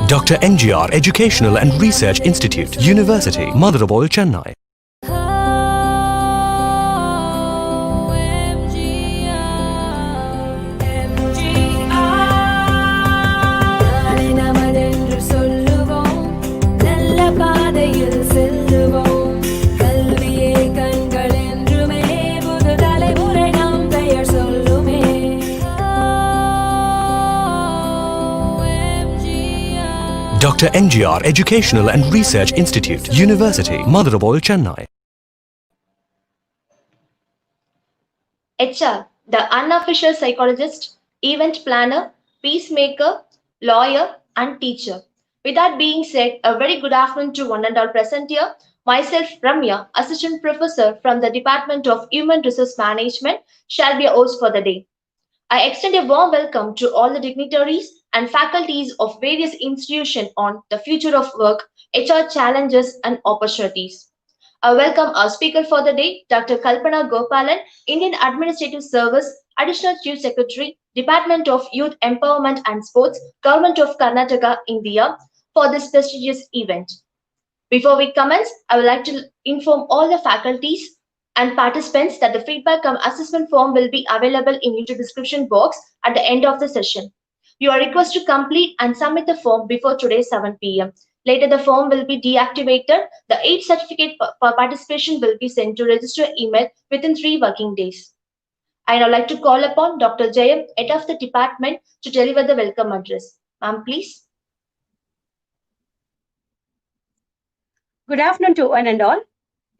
Dr. NGR Educational and Research Institute, University, Madurai, Chennai. Dr. NGR Educational and Research Institute, University, Madurai, Chennai. HR, the unofficial psychologist, event planner, peacemaker, lawyer, and teacher. With that being said, a very good afternoon to one and all present here. Myself, Ramya, Assistant Professor from the Department of Human Resource Management, shall be a host for the day. I extend a warm welcome to all the dignitaries and faculties of various institutions on the future of work, HR challenges and opportunities. I welcome our speaker for the day, Dr. Kalpana Gopalan, Indian Administrative Service, Additional Chief Secretary, Department of Youth Empowerment and Sports, Government of Karnataka, India, for this prestigious event. Before we commence, I would like to inform all the faculties and participants that the feedback and assessment form will be available in the description box at the end of the session. You are requested to complete and submit the form before today 7 p.m. Later, the form will be deactivated. The age certificate for participation will be sent to register email within 3 working days. I now like to call upon Dr. Jayam, head of the department, to deliver the welcome address. Ma'am, please. Good afternoon to one and all.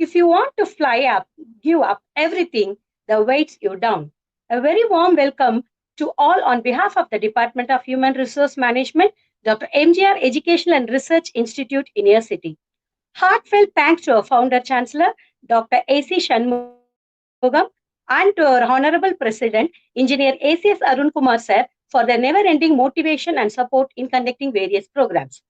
If you want to fly up, give up everything that weights you down. A very warm welcome to all on behalf of the Department of Human Resource Management, Dr. MGR Educational and Research Institute, University. Heartfelt thanks to our founder chancellor, Dr. A.C. Shanmugam, and to our Honorable President, Engineer A.C.S. Arun Kumar sir, for their never-ending motivation and support in conducting various programs.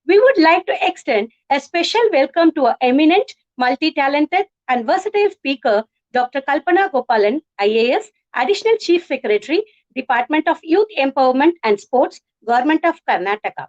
We would like to extend a special welcome to our eminent, multi-talented, and versatile speaker, Dr. Kalpana Gopalan IAS, Additional Chief Secretary, Department of Youth Empowerment and Sports, Government of Karnataka.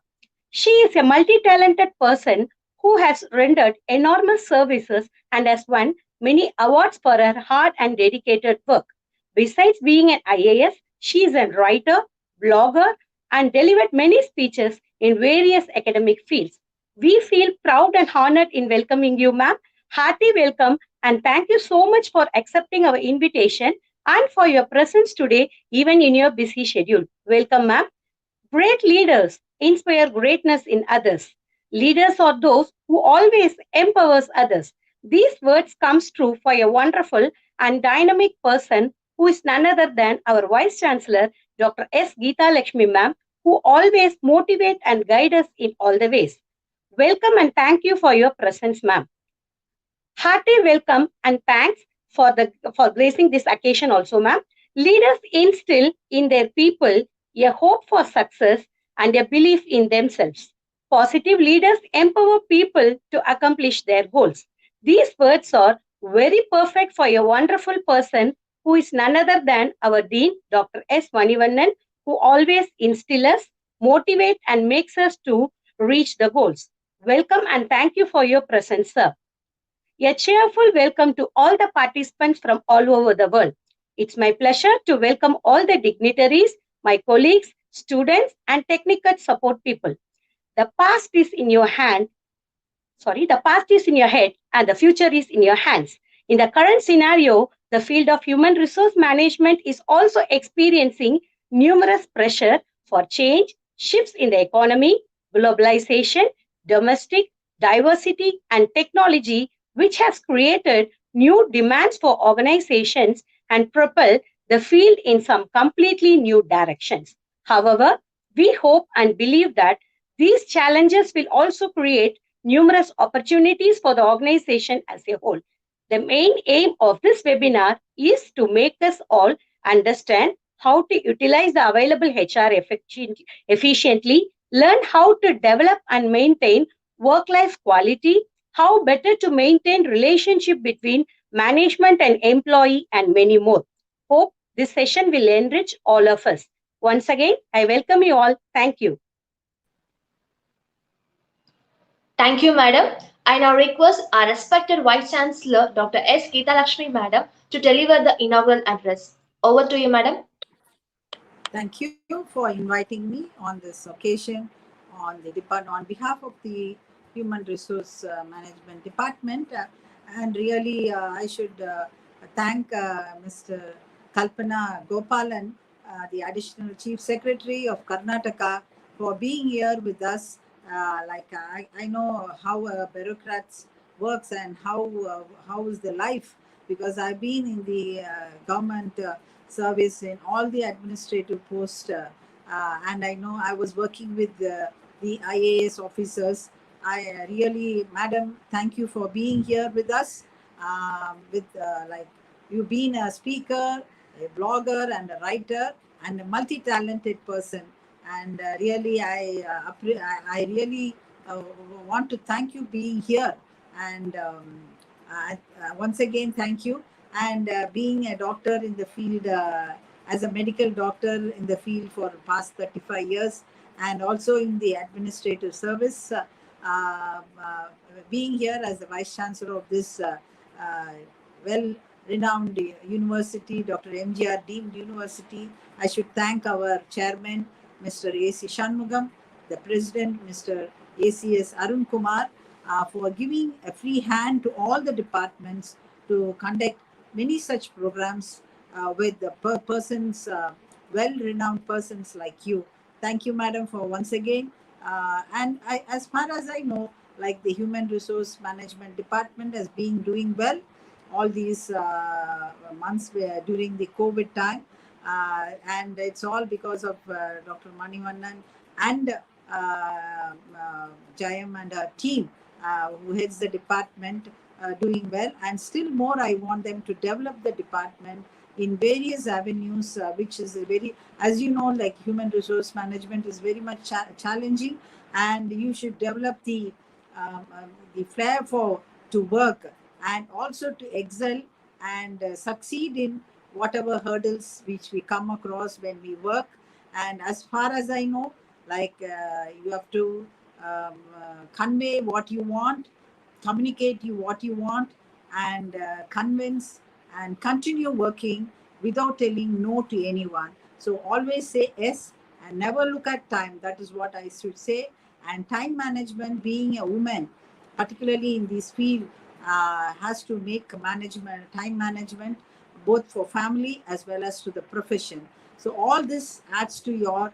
She is a multi-talented person who has rendered enormous services and has won many awards for her hard and dedicated work. Besides being an IAS, she is a writer, blogger, and delivered many speeches in various academic fields. We feel proud and honored in welcoming you, ma'am. Hearty welcome and thank you so much for accepting our invitation and for your presence today, even in your busy schedule. Welcome, ma'am. Great leaders inspire greatness in others. Leaders are those who always empowers others. These words comes true for a wonderful and dynamic person who is none other than our Vice Chancellor, Dr. S. Geeta Lakshmi, ma'am, who always motivate and guide us in all the ways. Welcome and thank you for your presence, ma'am. Hearty welcome and thanks for gracing this occasion also, ma'am. Leaders instill in their people a hope for success and a belief in themselves. Positive leaders empower people to accomplish their goals. These words are very perfect for a wonderful person who is none other than our Dean, Dr. S. Manivannan, who always instills us, motivate and makes us to reach the goals. Welcome and thank you for your presence, sir. A cheerful welcome to all the participants from all over the world. It's my pleasure to welcome all the dignitaries, my colleagues, students, and technical support people. The past is in your hand. The past is in your head and the future is in your hands. In the current scenario, the field of human resource management is also experiencing numerous pressure for change, shifts in the economy, globalization, domestic, diversity, and technology, which has created new demands for organizations and propelled the field in some completely new directions. However, we hope and believe that these challenges will also create numerous opportunities for the organization as a whole. The main aim of this webinar is to make us all understand how to utilize the available HR efficiently, learn how to develop and maintain work-life quality, how better to maintain relationship between management and employee, and many more. Hope this session will enrich all of us. Once again, I welcome you all. Thank you. Thank you, Madam. I now request our respected Vice Chancellor, Dr. S. Geeta Lakshmi, Madam, to deliver the inaugural address. Over to you, Madam. Thank you for inviting me on this occasion on behalf of the Human Resource Management Department. And really, I should thank Mr. Kalpana Gopalan, the Additional Chief Secretary of Karnataka, for being here with us. I know how bureaucrats works and how is the life, because I've been in the government service in all the administrative posts, and I know I was working with the IAS officers. I really, Madam, thank you for being here with us. You've been a speaker, a blogger, and a writer, and a multi-talented person. And really, I really want to thank you being here. And once again, thank you. And being a doctor in the field, as a medical doctor in the field for the past 35 years, and also in the administrative service, being here as the Vice Chancellor of this well-renowned university, Dr. MGR deemed university. I should thank our chairman, Mr. A.C. Shanmugam, the president, Mr. ACS Arun Kumar, for giving a free hand to all the departments to conduct many such programs with the persons, well-renowned persons like you. Thank you, Madam, for once again. And as far as I know, like the Human Resource Management Department has been doing well all these months during the COVID time. And it's all because of Dr. Manivannan and Jayam and her team who heads the department doing well. And still more, I want them to develop the department in various avenues, which is a very, as you know, like human resource management is very much challenging, and you should develop the flair to work and also to excel and succeed in whatever hurdles which we come across when we work. And as far as I know, like you have to convey what you want, communicate what you want, and convince and continue working without telling no to anyone. So always say yes and never look at time. That is what I should say. And time management, being a woman, particularly in this field, has to make time management both for family as well as to the profession. So all this adds to your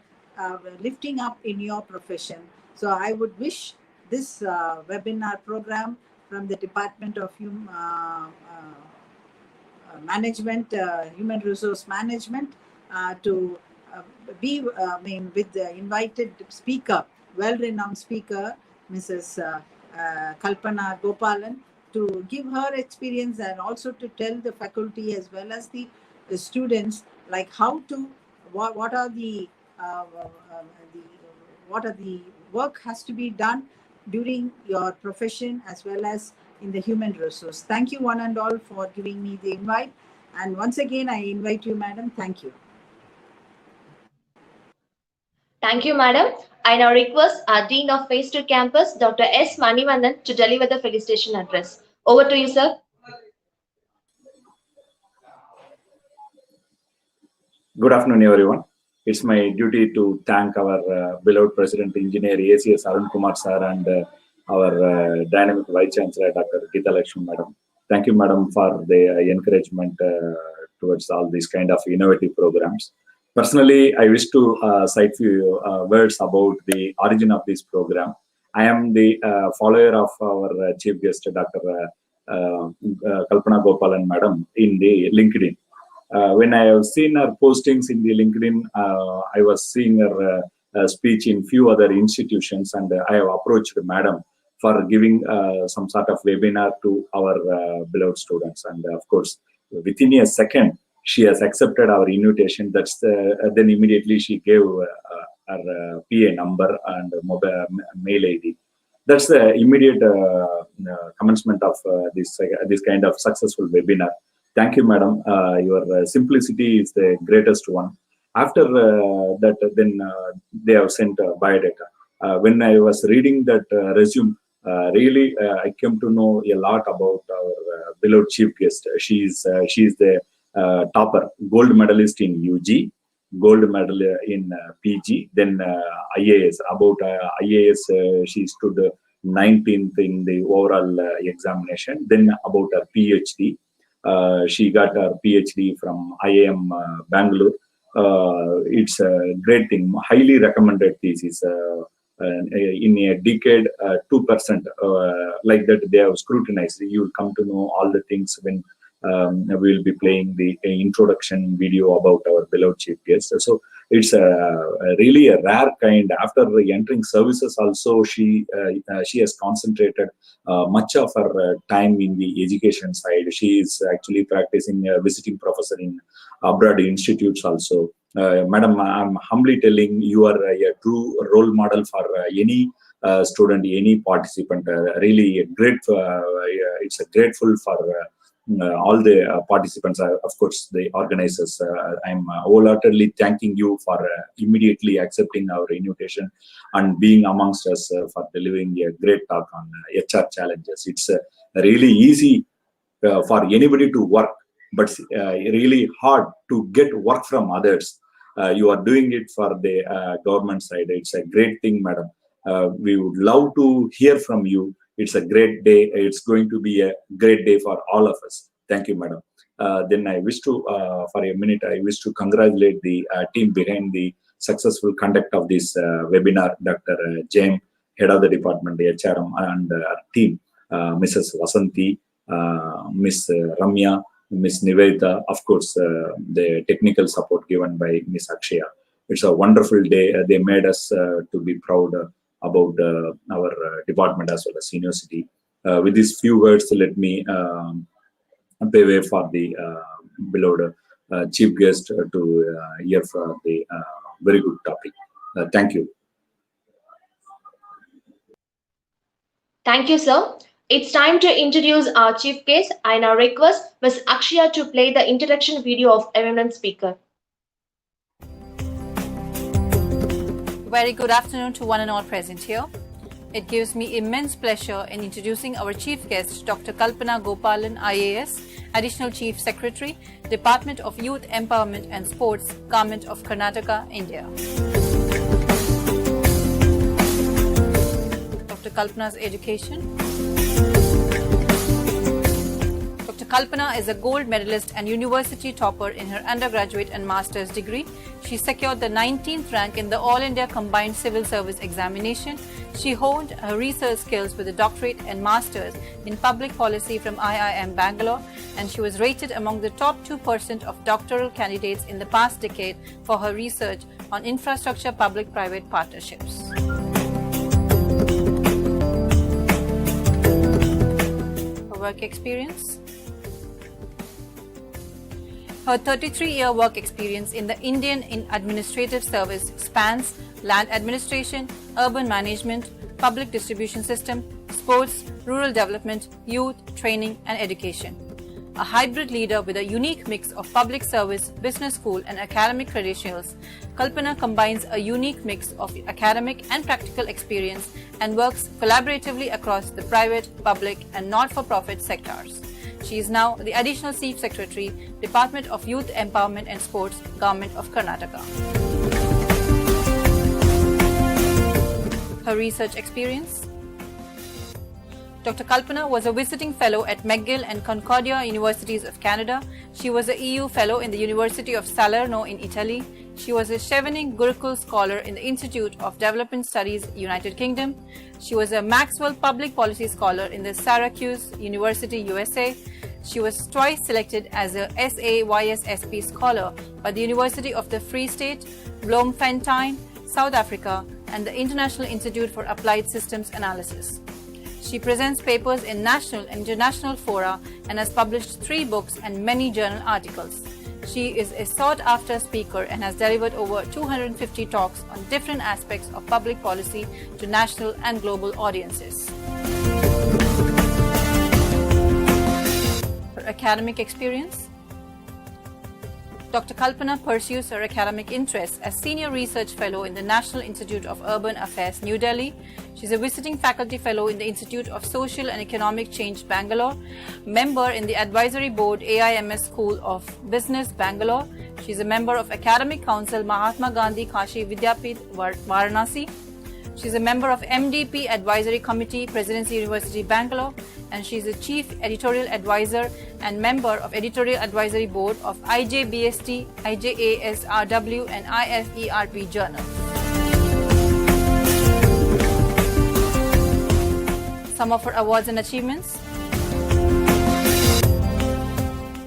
lifting up in your profession. So I would wish this webinar program from the Department of Human Resource Management to be with the invited speaker, well-renowned speaker, Mrs. Kalpana Gopalan, to give her experience and also to tell the faculty as well as the students like how to what are the work has to be done during your profession as well as in the human resource. Thank you one and all for giving me the invite. And once again, I invite you, Madam. Thank you. Thank you, Madam. I now request our Dean of Phase 2 Campus, Dr. S. Manivannan, to deliver the felicitation address. Over to you, sir. Good afternoon, everyone. It's my duty to thank our beloved President Engineer ACS Arun Kumar sir and our dynamic Vice Chancellor Dr. Geeta Lakshmi Madam. Thank you, Madam, for the encouragement towards all these kind of innovative programs. Personally, I wish to cite few words about the origin of this program. I am the follower of our chief guest, Dr. Kalpana Gopalan Madam, in the LinkedIn. When I have seen her postings in the LinkedIn, I was seeing her speech in few other institutions, and I have approached Madam for giving some sort of webinar to our beloved students. And of course, within a second, she has accepted our invitation. That's then immediately she gave her PA number and mobile mail ID. That's the immediate commencement of this kind of successful webinar. Thank you, Madam. Your simplicity is the greatest one. After that, then they have sent biodata. When I was reading that resume, Really, I came to know a lot about our beloved chief guest. She's the topper, gold medalist in UG, gold medal in PG, then IAS. About IAS, she stood 19th in the overall examination. Then about her PhD, she got her PhD from IIM Bangalore. It's a great thing, highly recommended thesis. In a decade, 2%, like that they have scrutinized. You will come to know all the things when we will be playing the introduction video about our beloved chief guest. So it's really a rare kind. After entering services also, she has concentrated much of her time in the education side. She is actually practicing visiting professor in abroad institutes also. Madam, I'm humbly telling you are a true role model for any student, any participant. Really great. It's a grateful for all the participants, of course, the organizers. I'm wholeheartedly thanking you for immediately accepting our invitation and being amongst us for delivering a great talk on HR challenges. It's really easy for anybody to work, but really hard to get work from others. You are doing it for the government side. It's a great thing, madam. We would love to hear from you. It's a great day. It's going to be a great day for all of us. Thank you, madam. Then I wish to, for a minute, I wish to congratulate the team behind the successful conduct of this webinar. Dr. James, head of the department, the HRM, and our team, Mrs. Vasanti, Miss Ramya, Miss Nivedita, of course, the technical support given by Miss Akshaya. It's a wonderful day. They made us to be proud about our department as well as university. With these few words, let me pay way for the beloved chief guest to hear for the very good topic. Thank you. Thank you, sir. It's time to introduce our chief guest. I now request Ms. Akshaya to play the introduction video of eminent speaker. Very good afternoon to one and all present here. It gives me immense pleasure in introducing our chief guest, Dr. Kalpana Gopalan IAS, Additional Chief Secretary, Department of Youth Empowerment and Sports, Government of Karnataka, India. Dr. Kalpana's education. Dr. Kalpana is a gold medalist and university topper in her undergraduate and master's degree. She secured the 19th rank in the All India Combined Civil Service Examination. She honed her research skills with a doctorate and master's in public policy from IIM Bangalore, and she was rated among the top 2% of doctoral candidates in the past decade for her research on infrastructure public-private partnerships. Her work experience. Her 33-year work experience in the Indian Administrative Service spans land administration, urban management, public distribution system, sports, rural development, youth, training, and education. A hybrid leader with a unique mix of public service, business school, and academic credentials, Kalpana combines a unique mix of academic and practical experience and works collaboratively across the private, public, and not-for-profit sectors. She is now the Additional Chief Secretary, Department of Youth Empowerment and Sports, Government of Karnataka. Her research experience. Dr. Kalpana was a visiting fellow at McGill and Concordia Universities of Canada. She was a EU fellow in the University of Salerno in Italy. She was a Chevening Gurukul Scholar in the Institute of Development Studies, United Kingdom. She was a Maxwell Public Policy Scholar in the Syracuse University, USA. She was twice selected as a SAYSSP Scholar by the University of the Free State, Bloemfontein, South Africa, and the International Institute for Applied Systems Analysis. She presents papers in national and international fora and has published 3 books and many journal articles. She is a sought-after speaker and has delivered over 250 talks on different aspects of public policy to national and global audiences. Her academic experience. Dr. Kalpana pursues her academic interests as Senior Research Fellow in the National Institute of Urban Affairs, New Delhi. She's a visiting faculty fellow in the Institute of Social and Economic Change, Bangalore, member in the Advisory Board, AIMS School of Business, Bangalore. She's a member of Academic Council, Mahatma Gandhi Kashi Vidyapith, Varanasi. She's a member of MDP Advisory Committee, Presidency University, Bangalore, and she's a Chief Editorial Advisor and member of Editorial Advisory Board of IJBST, IJASRW, and IFERP journals. Some of her awards and achievements.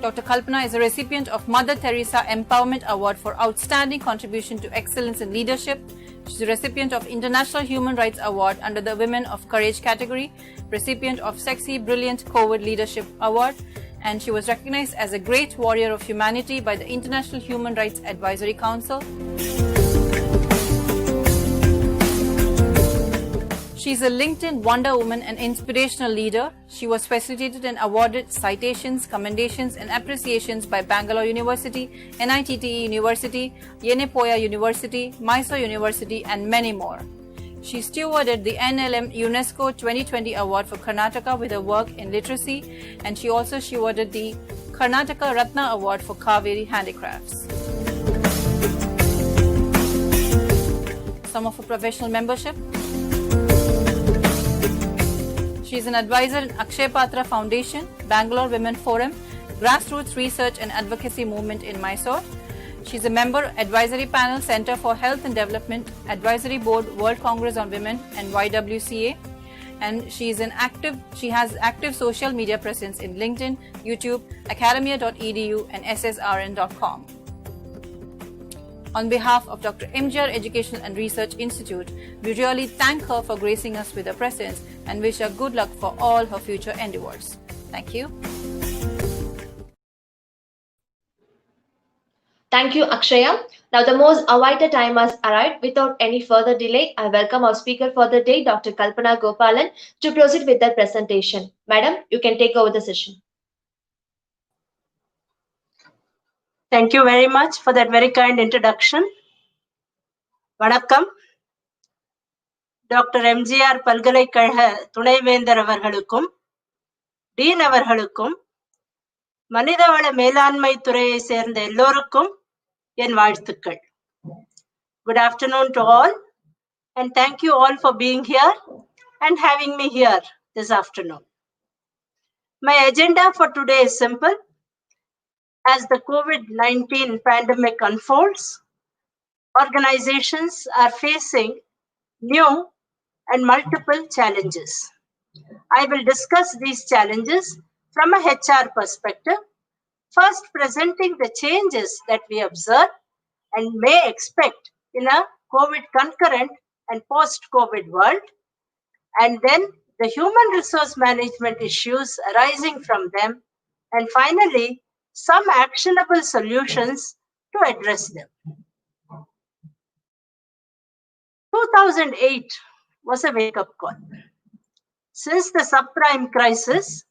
Dr. Kalpana is a recipient of Mother Teresa Empowerment Award for Outstanding Contribution to Excellence in Leadership. She's a recipient of International Human Rights Award under the Women of Courage category, recipient of Sexy Brilliant COVID Leadership Award, and she was recognized as a Great Warrior of Humanity by the International Human Rights Advisory Council. She's a LinkedIn Wonder Woman and inspirational leader. She was facilitated and awarded citations, commendations, and appreciations by Bangalore University, NITTE University, Yenepoya University, Mysore University, and many more. She stewarded the NLM UNESCO 2020 Award for Karnataka with her work in literacy, and she also stewarded the Karnataka Ratna Award for Kaveri Handicrafts. Some of her professional membership. She is an advisor in Akshay Patra Foundation, Bangalore Women Forum, Grassroots Research and Advocacy Movement in Mysore. She is a member Advisory Panel Center for Health and Development, Advisory Board World Congress on Women and YWCA. And she has active social media presence in LinkedIn, YouTube, academia.edu and ssrn.com. On behalf of Dr. MGR Educational and Research Institute, we really thank her for gracing us with her presence and wish her good luck for all her future endeavors. Thank you. Thank you, Akshaya. Now the most awaited time has arrived. Without any further delay, I welcome our speaker for the day, Dr. Kalpana Gopalan, to proceed with their presentation. Madam, you can take over the session. Thank you very much for that very kind introduction. Vanakkam. Doctor MGR பல்கலைக்கழக துணைவேந்தர் அவர்களுக்கும் dean அவர்களுக்கும் மனிதவள மேலாண்மை துறையை சேர்ந்த எல்லோருக்கும் என் வாழ்த்துக்கள். Good afternoon to all and thank you all for being here and having me here this afternoon. My agenda for today is simple. As the COVID-19 pandemic unfolds, organizations are facing new and multiple challenges. I will discuss these challenges from a HR perspective, first presenting the changes that we observe and may expect in a COVID concurrent and post-COVID world, and then the human resource management issues arising from them, and finally, some actionable solutions to address them. 2008 was a wake-up call. Since the subprime crisis,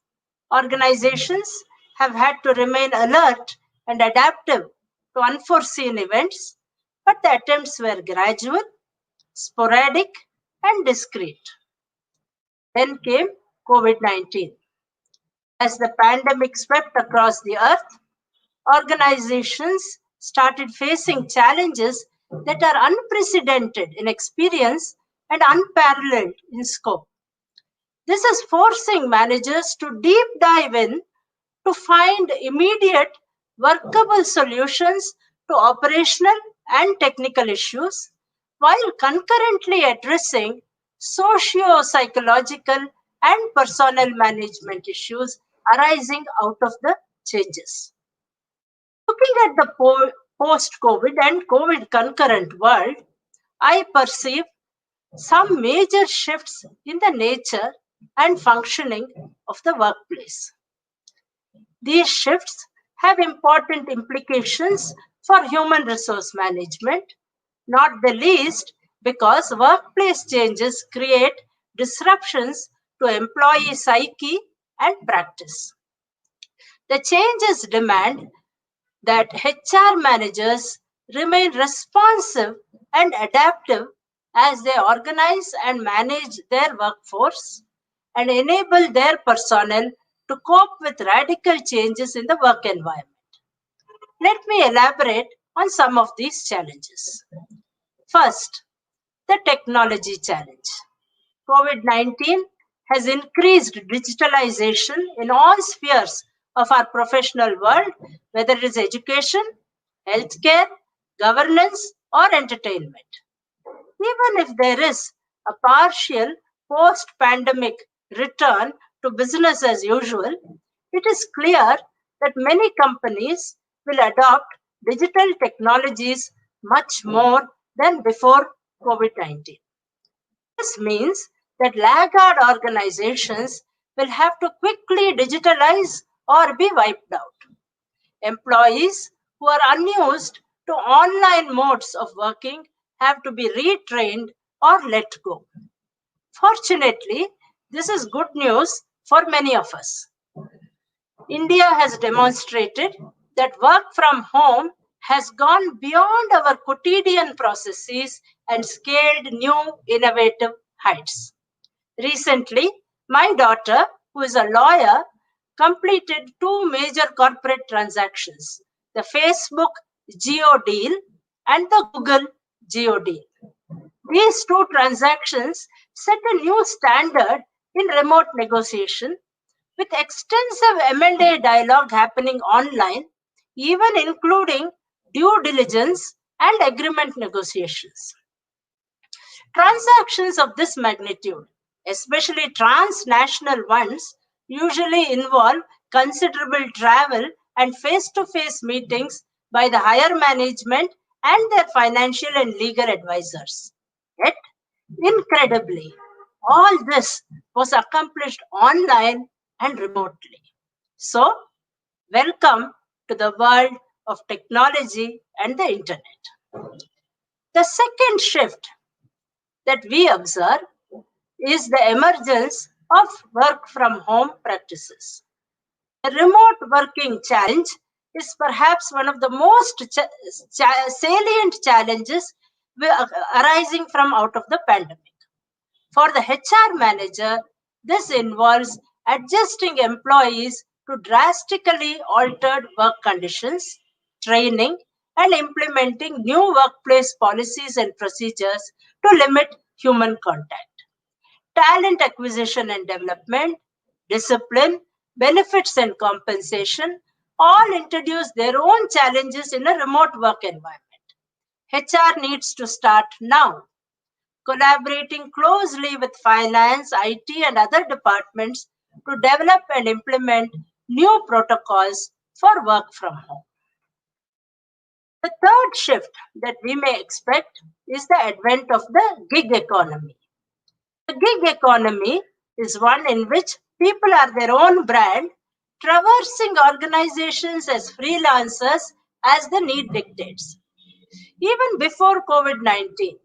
organizations have had to remain alert and adaptive to unforeseen events, but the attempts were gradual, sporadic, and discreet. Then came COVID-19. As the pandemic swept across the earth, organizations started facing challenges that are unprecedented in experience and unparalleled in scope. This is forcing managers to deep dive in to find immediate workable solutions to operational and technical issues, while concurrently addressing socio-psychological and personnel management issues arising out of the changes. Looking at the post-COVID and COVID concurrent world, I perceive some major shifts in the nature and functioning of the workplace. These shifts have important implications for human resource management, not the least because workplace changes create disruptions to employee psyche and practice. The changes demand that HR managers remain responsive and adaptive as they organize and manage their workforce and enable their personnel to cope with radical changes in the work environment. Let me elaborate on some of these challenges. First, the technology challenge. COVID-19 has increased digitalization in all spheres of our professional world, whether it is education, healthcare, governance, or entertainment. Even if there is a partial post-pandemic return to business as usual, it is clear that many companies will adopt digital technologies much more than before COVID-19. This means that laggard organizations will have to quickly digitalize or be wiped out. Employees who are unused to online modes of working have to be retrained or let go. Fortunately, this is good news for many of us. India has demonstrated that work from home has gone beyond our quotidian processes and scaled new innovative heights. Recently, my daughter, who is a lawyer, completed two major corporate transactions, the Facebook Geo deal and the Google Geo deal. These two transactions set a new standard in remote negotiation, with extensive M&A dialogue happening online, even including due diligence and agreement negotiations. Transactions of this magnitude, especially transnational ones, usually involve considerable travel and face-to-face meetings by the higher management and their financial and legal advisors. Yet, incredibly, all this was accomplished online and remotely. So, welcome to the world of technology and the internet. The second shift that we observe is the emergence of work from home practices. The remote working challenge is perhaps one of the most salient challenges arising from out of the pandemic. For the HR manager, this involves adjusting employees to drastically altered work conditions, training, and implementing new workplace policies and procedures to limit human contact. Talent acquisition and development, discipline, benefits and compensation all introduce their own challenges in a remote work environment. HR needs to start now, collaborating closely with finance, IT, and other departments to develop and implement new protocols for work from home. The third shift that we may expect is the advent of the gig economy. The gig economy is one in which people are their own brand, traversing organizations as freelancers as the need dictates. Even before COVID-19,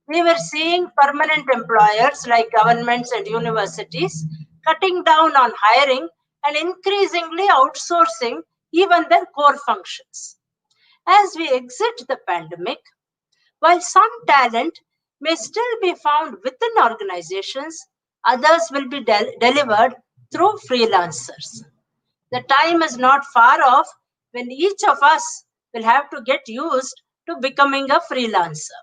we were seeing permanent employers like governments and universities cutting down on hiring and increasingly outsourcing even their core functions. As we exit the pandemic, while some talent may still be found within organizations, others will be delivered through freelancers. The time is not far off when each of us will have to get used to becoming a freelancer.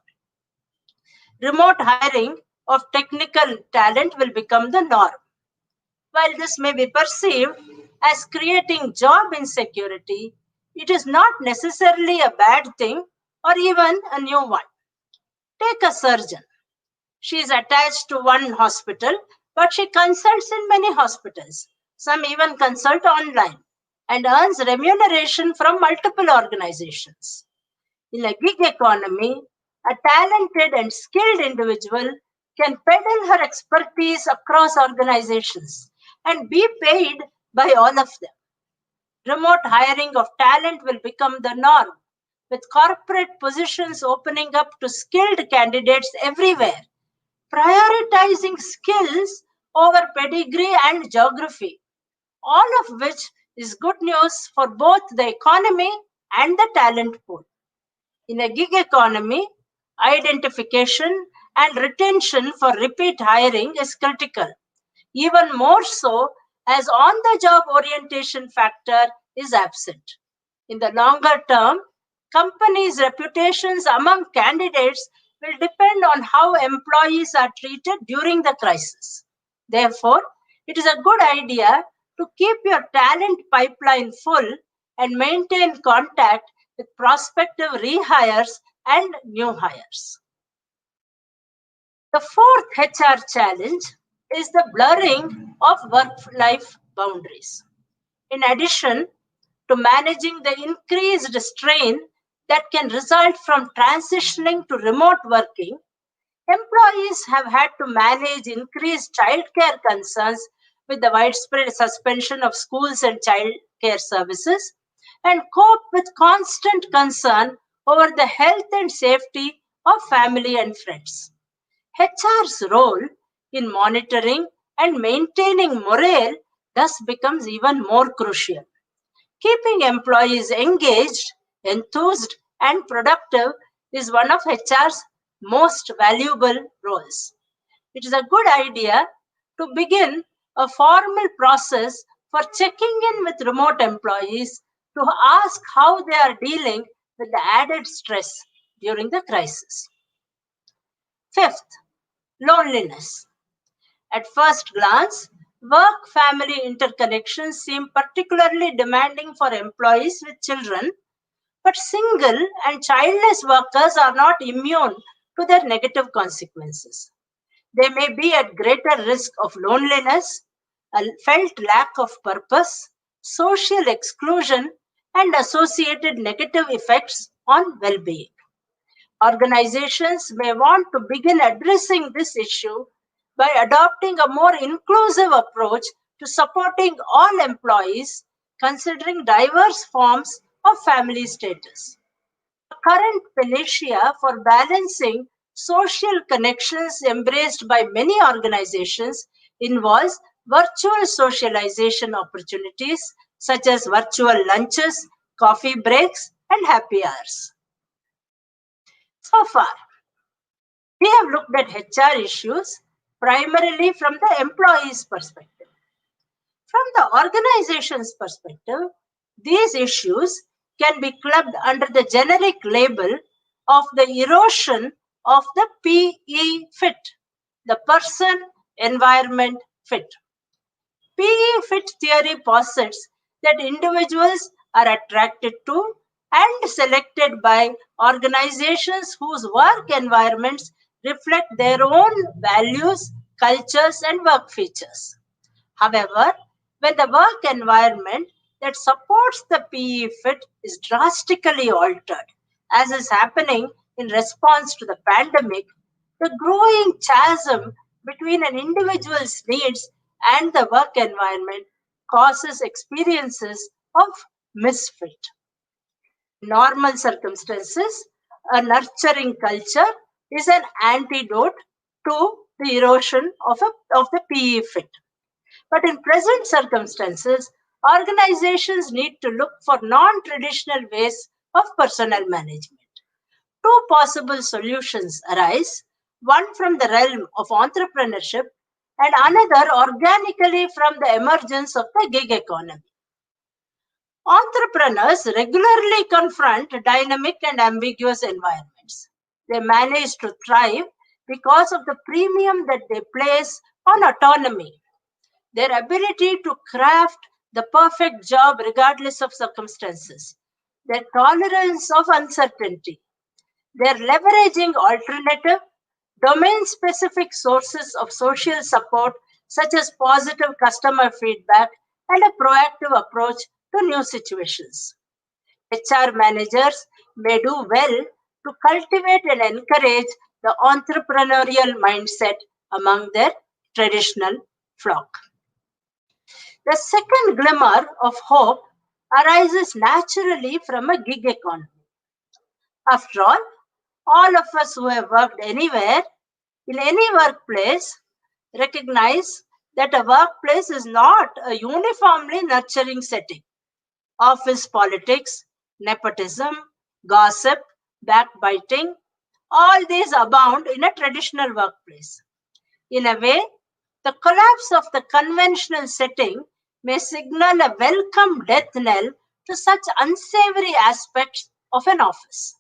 Remote hiring of technical talent will become the norm. While this may be perceived as creating job insecurity, it is not necessarily a bad thing or even a new one. Take a surgeon. She is attached to one hospital, but she consults in many hospitals. Some even consult online and earns remuneration from multiple organizations. In a gig economy, a talented and skilled individual can peddle her expertise across organizations and be paid by all of them. Remote hiring of talent will become the norm, with corporate positions opening up to skilled candidates everywhere, prioritizing skills over pedigree and geography, all of which is good news for both the economy and the talent pool. In a gig economy, identification and retention for repeat hiring is critical, even more so as on-the-job orientation factor is absent. In the longer term, companies' reputations among candidates will depend on how employees are treated during the crisis. Therefore, it is a good idea to keep your talent pipeline full and maintain contact with prospective rehires and new hires. The fourth HR challenge is the blurring of work-life boundaries. In addition to managing the increased strain that can result from transitioning to remote working, employees have had to manage increased childcare concerns with the widespread suspension of schools and childcare services and cope with constant concern over the health and safety of family and friends. HR's role in monitoring and maintaining morale thus becomes even more crucial. Keeping employees engaged, enthused, and productive is one of HR's most valuable roles. It is a good idea to begin a formal process for checking in with remote employees to ask how they are dealing with the added stress during the crisis. Fifth, loneliness. At first glance, work-family interconnections seem particularly demanding for employees with children, but single and childless workers are not immune to their negative consequences. They may be at greater risk of loneliness, a felt lack of purpose, social exclusion, and associated negative effects on well-being. Organizations may want to begin addressing this issue by adopting a more inclusive approach to supporting all employees, considering diverse forms of family status. The current panacea for balancing social connections embraced by many organizations involves virtual socialization opportunities such as virtual lunches, coffee breaks, and happy hours. So far, we have looked at HR issues primarily from the employee's perspective. From the organization's perspective, these issues can be clubbed under the generic label of the erosion of the PE fit, the person-environment fit. PE fit theory posits that individuals are attracted to and selected by organizations whose work environments reflect their own values, cultures, and work features. However, when the work environment that supports the PE fit is drastically altered, as is happening in response to the pandemic, the growing chasm between an individual's needs and the work environment causes experiences of misfit. In normal circumstances, a nurturing culture is an antidote to the erosion of the PE fit. But in present circumstances, organizations need to look for non-traditional ways of personnel management. Two possible solutions arise, one from the realm of entrepreneurship and another organically from the emergence of the gig economy. Entrepreneurs regularly confront dynamic and ambiguous environments. They manage to thrive because of the premium that they place on autonomy, their ability to craft the perfect job regardless of circumstances, their tolerance of uncertainty, their leveraging alternative, domain-specific sources of social support such as positive customer feedback and a proactive approach to new situations. HR managers may do well to cultivate and encourage the entrepreneurial mindset among their traditional flock. The second glimmer of hope arises naturally from a gig economy. After all of us who have worked anywhere, in any workplace, recognize that a workplace is not a uniformly nurturing setting. Office politics, nepotism, gossip, backbiting, all these abound in a traditional workplace. In a way, the collapse of the conventional setting may signal a welcome death knell to such unsavory aspects of an office.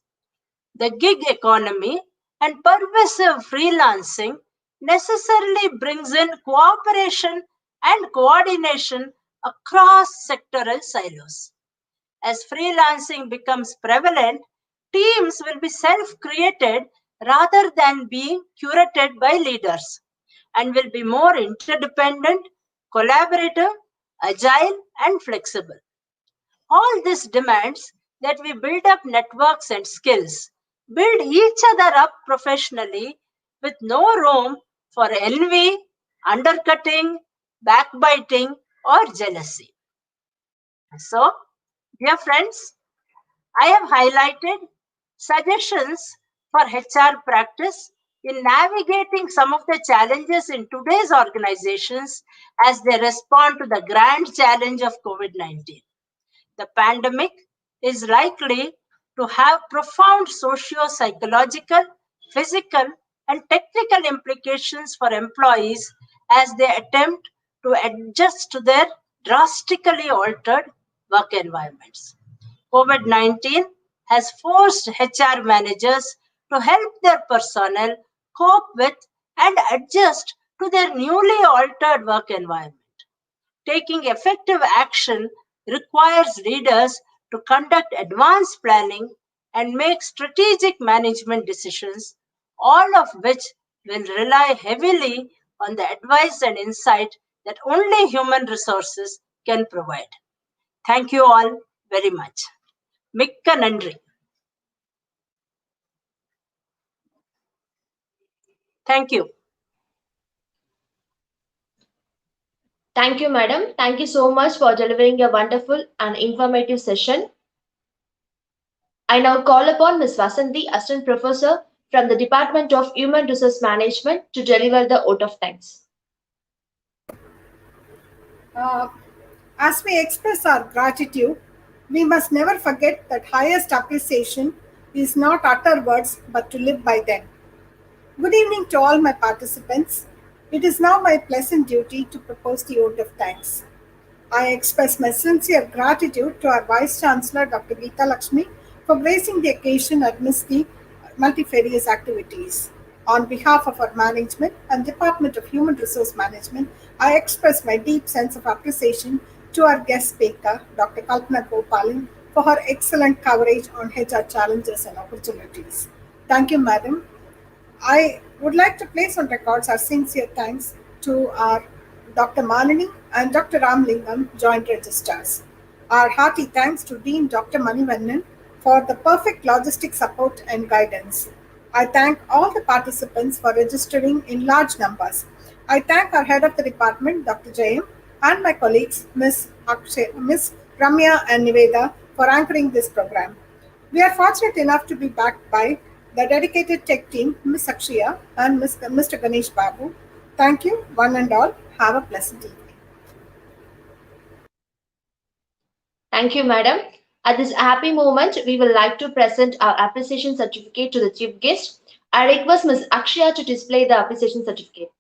The gig economy and pervasive freelancing necessarily brings in cooperation and coordination across sectoral silos. As freelancing becomes prevalent, teams will be self-created rather than being curated by leaders and will be more interdependent, collaborative, agile, and flexible. All this demands that we build up networks and skills, build each other up professionally with no room for envy, undercutting, backbiting, or jealousy. So, dear friends, I have highlighted suggestions for HR practice in navigating some of the challenges in today's organizations as they respond to the grand challenge of COVID-19. The pandemic is likely to have profound socio-psychological, physical, and technical implications for employees as they attempt to adjust to their drastically altered work environments. COVID-19 has forced HR managers to help their personnel cope with and adjust to their newly altered work environment. Taking effective action requires leaders to conduct advanced planning and make strategic management decisions, all of which will rely heavily on the advice and insight that only human resources can provide. Thank you all very much. மிக்க நன்றி. Thank you. Thank you, madam. Thank you so much for delivering a wonderful and informative session. I now call upon Ms. Vasanthi, Assistant Professor from the Department of Human Resource Management, to deliver the vote of thanks. As we express our gratitude, we must never forget that highest appreciation is not utter words but to live by them. Good evening to all my participants. It is now my pleasant duty to propose the vote of thanks. I express my sincere gratitude to our Vice Chancellor, Dr. Geeta Lakshmi, for gracing the occasion amidst the multifarious activities. On behalf of our management and Department of Human Resource Management, I express my deep sense of appreciation to our guest speaker, Dr. Kalpana Gopalan, for her excellent coverage on HR challenges and opportunities. Thank you, Madam. I would like to place on records our sincere thanks to our Dr. Malini and Dr. Ramlingam, Joint Registrars. Our hearty thanks to Dean Dr. Manivannan for the perfect logistic support and guidance. I thank all the participants for registering in large numbers. I thank our head of the department, Dr. Jayam, and my colleagues, Ms. Ramya and Niveda, for anchoring this program. We are fortunate enough to be backed by the dedicated tech team, Ms. Akshaya and Mr. Ganesh Babu. Thank you, one and all. Have a pleasant evening. Thank you, madam. At this happy moment, we would like to present our appreciation certificate to the chief guest. I request Ms. Akshaya to display the appreciation certificate.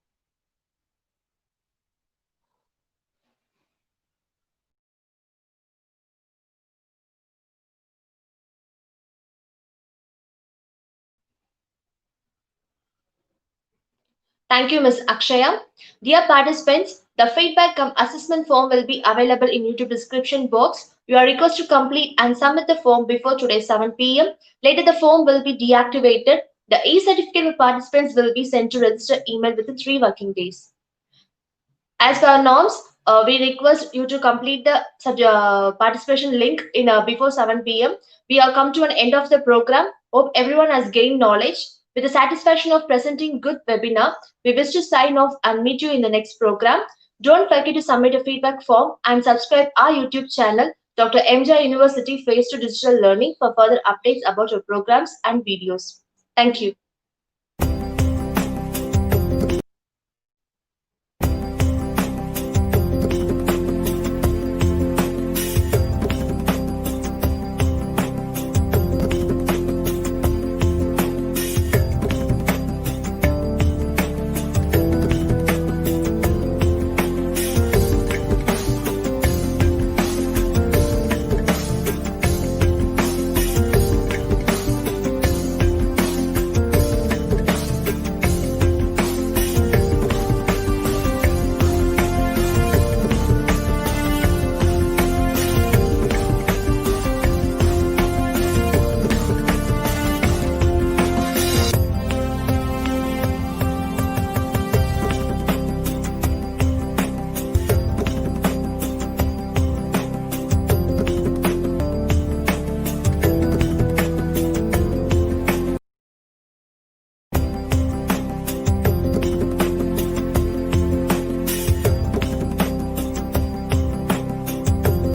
Thank you, Ms. Akshaya. Dear participants, the feedback assessment form will be available in YouTube description box. You are requested to complete and submit the form before today 7 p.m. Later, the form will be deactivated. The e-certificate of participants will be sent to register email within 3 working days. As per our norms, we request you to complete the participation link in before 7 p.m. We have come to an end of the program. Hope everyone has gained knowledge. With the satisfaction of presenting good webinar, we wish to sign off and meet you in the next program. Don't forget to submit a feedback form and subscribe our YouTube channel, Dr. MJ University Face to Digital Learning, for further updates about our programs and videos. Thank you.